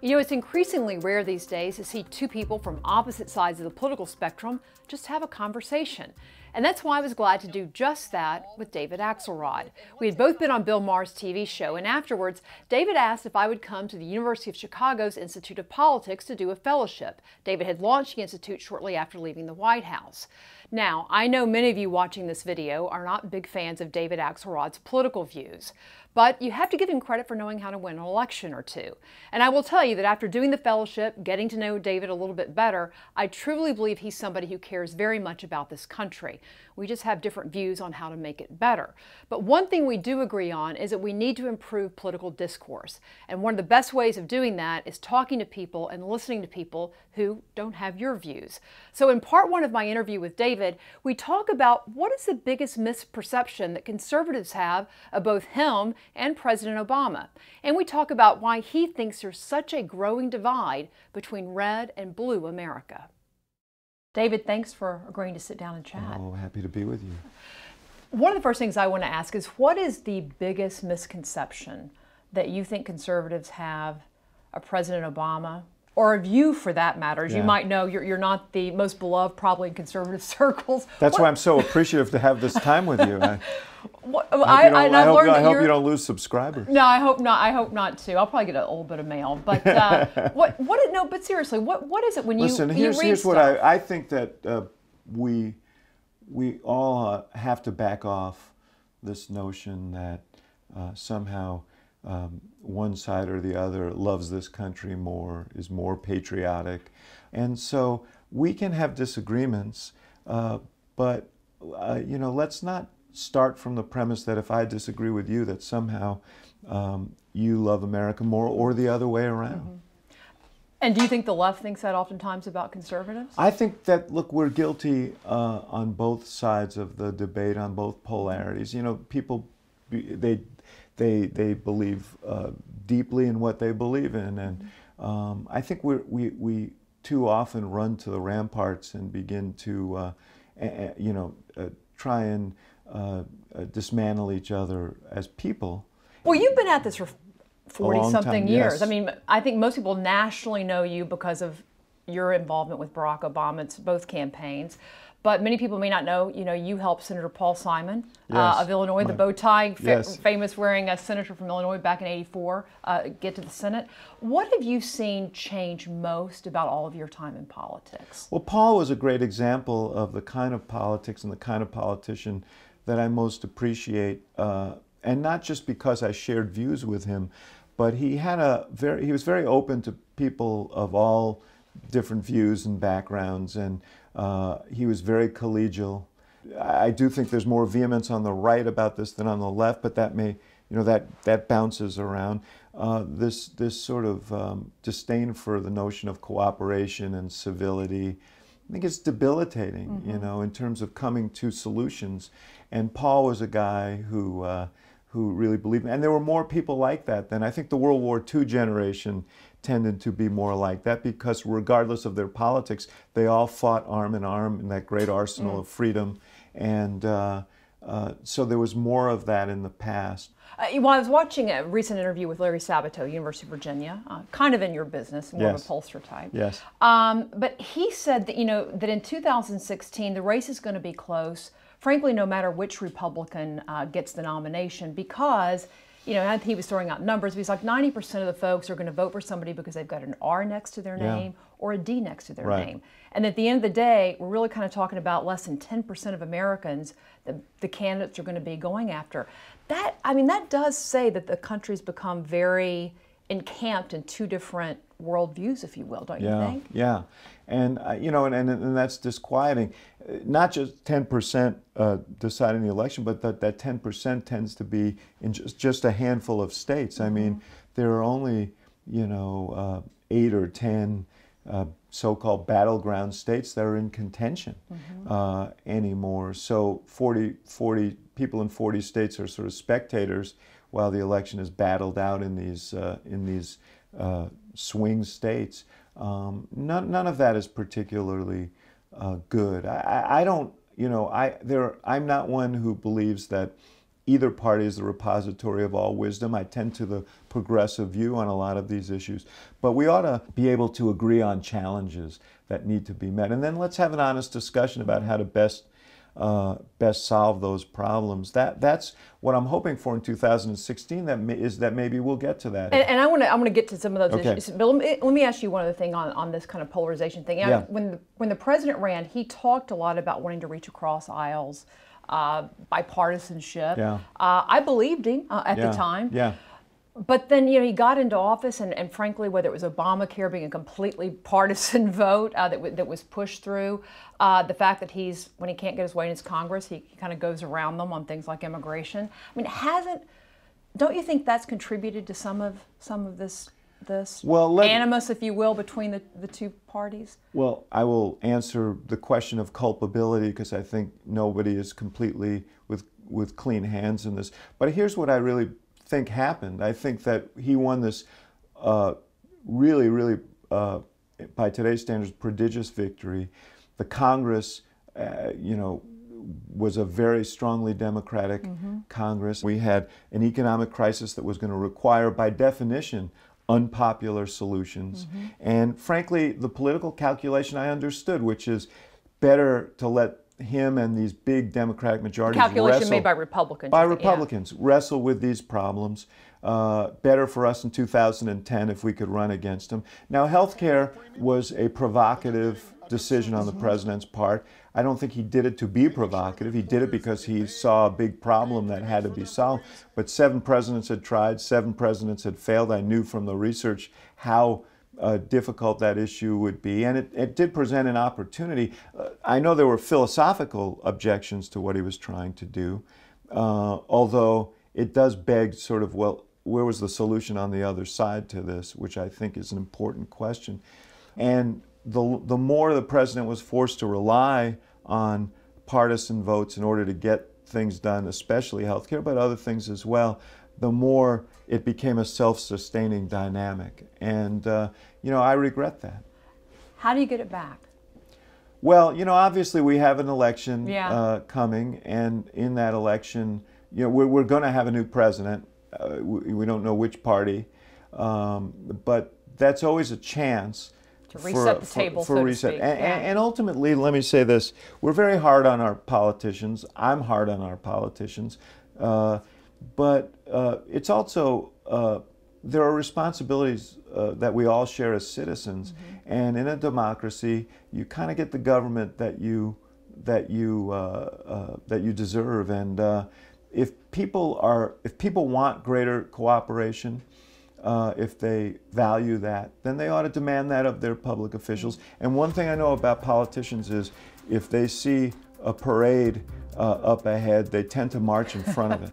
You know, it's increasingly rare these days to see two people from opposite sides of the political spectrum just have a conversation. And that's why I was glad to do just that with David Axelrod. We had both been on Bill Maher's TV show, and afterwards, David asked if I would come to the University of Chicago's Institute of Politics to do a fellowship. David had launched the institute shortly after leaving the White House. Now, I know many of you watching this video are not big fans of David Axelrod's political views, but you have to give him credit for knowing how to win an election or two. And I will tell you that after doing the fellowship, getting to know David a little bit better, I truly believe he's somebody who cares very much about this country. We just have different views on how to make it better. But one thing we do agree on is that we need to improve political discourse. And one of the best ways of doing that is talking to people and listening to people who don't have your views. So in part one of my interview with David, we talk about what is the biggest misperception that conservatives have of both him and President Obama. And we talk about why he thinks there's such a growing divide between red and blue America. David, thanks for agreeing to sit down and chat. Oh, happy to be with you. One of the first things I want to ask is, what is the biggest misconception that you think conservatives have of President Obama, or of you for that matter? As you might know, you're not the most beloved probably in conservative circles. That's why I'm so appreciative to have this time with you. I hope you don't lose subscribers. No, I hope not. I hope not too. I'll probably get a little bit of mail. But no. But seriously, what is it when you listen? Here's what I think that we all have to back off this notion that somehow one side or the other loves this country more, is more patriotic, and so we can have disagreements, but let's not start from the premise that if I disagree with you, that somehow you love America more, or the other way around. Mm-hmm. And do you think the left thinks that oftentimes about conservatives? I think that, look, we're guilty on both sides of the debate, on both polarities. You know, people, they believe deeply in what they believe in, and I think we too often run to the ramparts and begin to, try and dismantle each other as people. Well, you've been at this for 40-something years. Yes. I mean, I think most people nationally know you because of your involvement with Barack Obama. It's both campaigns. But many people may not know, you helped Senator Paul Simon of Illinois, the bow tie, famous wearing a senator from Illinois back in '84, get to the Senate. What have you seen change most about all of your time in politics? Well, Paul was a great example of the kind of politics and the kind of politician that I most appreciate, and not just because I shared views with him, but he was very open to people of all different views and backgrounds, and he was very collegial. I do think there's more vehemence on the right about this than on the left, but that may, that bounces around. This sort of disdain for the notion of cooperation and civility, I think it's debilitating, in terms of coming to solutions. And Paul was a guy who really believed, and there were more people like that then. I think the World War II generation tended to be more like that, because regardless of their politics, they all fought arm in arm in that great arsenal of freedom. And so there was more of that in the past. Well, I was watching a recent interview with Larry Sabato, University of Virginia, kind of in your business, more of a pollster type. Yes. But he said that, that in 2016, the race is going to be close, frankly, no matter which Republican gets the nomination, because he was throwing out numbers. He's like 90% of the folks are going to vote for somebody because they've got an R next to their name or a D next to their name. And at the end of the day, we're really kind of talking about less than 10% of Americans that the candidates are going to be going after. That does say that the country's become very encamped in two different worldviews, if you will, don't you think? Yeah, and and that's disquieting. Not just 10% deciding the election, but that 10% tends to be in just a handful of states. I mean, there are only 8 or 10 so-called battleground states that are in contention anymore. So 40 people in 40 states are sort of spectators while the election is battled out in these swing states. None of that is particularly good. I'm not one who believes that either party is the repository of all wisdom. I tend to the progressive view on a lot of these issues. But we ought to be able to agree on challenges that need to be met. And then let's have an honest discussion about how to best solve those problems. That's what I'm hoping for in 2016. That maybe we'll get to that. And I want to get to some of those Okay. issues. But let me ask you one other thing on this kind of polarization thing. Yeah. When the president ran, he talked a lot about wanting to reach across aisles, bipartisanship. Yeah. I believed him at the time. Yeah. But then, he got into office, and frankly, whether it was Obamacare being a completely partisan vote that was pushed through, the fact that when he can't get his way in his Congress, he kind of goes around them on things like immigration. I mean, don't you think that's contributed to some of this animus, if you will, between the two parties? Well, I will answer the question of culpability, because I think nobody is completely with clean hands in this. But here's what I really think happened. I think that he won this really, by today's standards, prodigious victory. The Congress, was a very strongly Democratic Congress. We had an economic crisis that was going to require, by definition, unpopular solutions. And frankly, the political calculation I understood, which is better to let him and these big Democratic majorities calculation made by Republicans. Wrestle with these problems. Better for us in 2010 if we could run against them. Now, health care was a provocative decision on the president's part. I don't think he did it to be provocative. He did it because he saw a big problem that had to be solved. But 7 presidents had tried, 7 presidents had failed. I knew from the research how difficult that issue would be, and it did present an opportunity. I know there were philosophical objections to what he was trying to do, although it does beg sort of, well, where was the solution on the other side to this, which I think is an important question. And the more the president was forced to rely on partisan votes in order to get things done, especially health care, but other things as well, the more it became a self-sustaining dynamic. And, I regret that. How do you get it back? Well, obviously we have an election coming, and in that election, we're going to have a new president. We don't know which party, but that's always a chance to reset the table, so to speak. And ultimately, let me say this, we're very hard on our politicians. I'm hard on our politicians. But it's also, there are responsibilities that we all share as citizens. And in a democracy, you kind of get the government that you deserve. And if people want greater cooperation, if they value that, then they ought to demand that of their public officials. And one thing I know about politicians is if they see a parade up ahead, they tend to march in front of it.